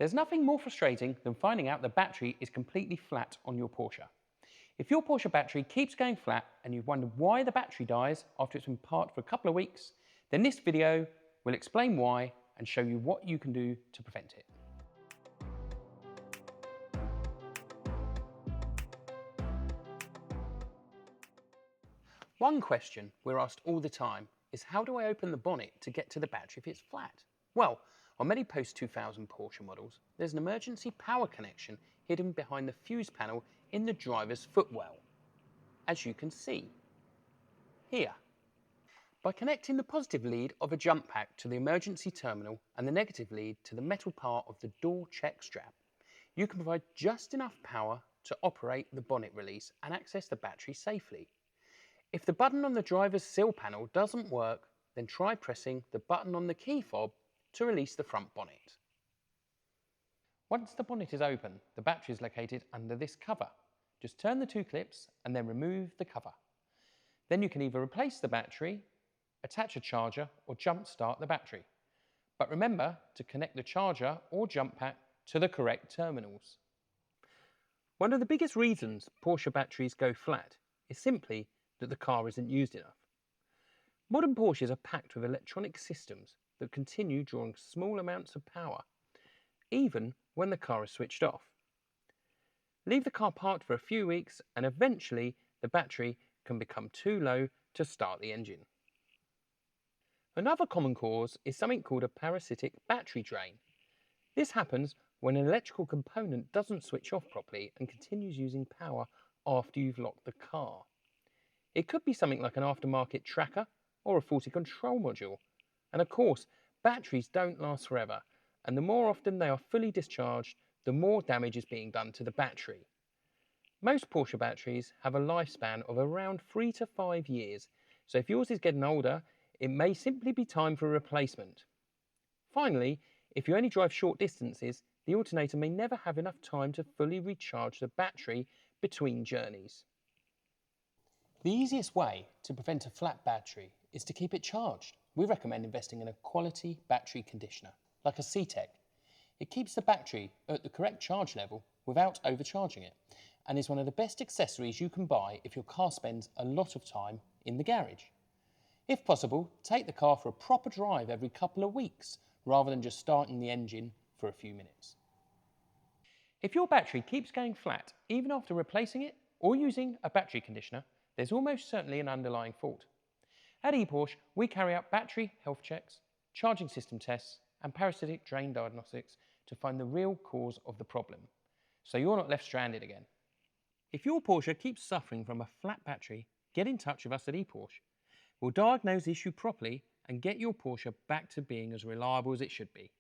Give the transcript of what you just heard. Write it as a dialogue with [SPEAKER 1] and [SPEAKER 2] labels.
[SPEAKER 1] There's nothing more frustrating than finding out the battery is completely flat on your Porsche. If your Porsche battery keeps going flat and you've wondered why the battery dies after it's been parked for a couple of weeks, then this video will explain why and show you what you can do to prevent it. One question we're asked all the time is, how do I open the bonnet to get to the battery if it's flat? Well, on many post-2000 Porsche models, there's an emergency power connection hidden behind the fuse panel in the driver's footwell, as you can see here. By connecting the positive lead of a jump pack to the emergency terminal and the negative lead to the metal part of the door check strap, you can provide just enough power to operate the bonnet release and access the battery safely. If the button on the driver's sill panel doesn't work, then try pressing the button on the key fob to release the front bonnet. Once the bonnet is open, the battery is located under this cover. Just turn the two clips and then remove the cover. Then you can either replace the battery, attach a charger, or jump start the battery. But remember to connect the charger or jump pack to the correct terminals. One of the biggest reasons Porsche batteries go flat is simply that the car isn't used enough. Modern Porsches are packed with electronic systems that continue drawing small amounts of power, even when the car is switched off. Leave the car parked for a few weeks and eventually the battery can become too low to start the engine. Another common cause is something called a parasitic battery drain. This happens when an electrical component doesn't switch off properly and continues using power after you've locked the car. It could be something like an aftermarket tracker or a faulty control module. And of course, batteries don't last forever, and the more often they are fully discharged, the more damage is being done to the battery. Most Porsche batteries have a lifespan of around 3 to 5 years, so if yours is getting older, it may simply be time for a replacement. Finally, if you only drive short distances, the alternator may never have enough time to fully recharge the battery between journeys. The easiest way to prevent a flat battery is to keep it charged. We recommend investing in a quality battery conditioner, like a C-Tech. It keeps the battery at the correct charge level without overcharging it, and is one of the best accessories you can buy if your car spends a lot of time in the garage. If possible, take the car for a proper drive every couple of weeks, rather than just starting the engine for a few minutes. If your battery keeps going flat, even after replacing it or using a battery conditioner, there's almost certainly an underlying fault. At Eporsch, we carry out battery health checks, charging system tests, and parasitic drain diagnostics to find the real cause of the problem, so you're not left stranded again. If your Porsche keeps suffering from a flat battery, get in touch with us at Eporsch. We'll diagnose the issue properly and get your Porsche back to being as reliable as it should be.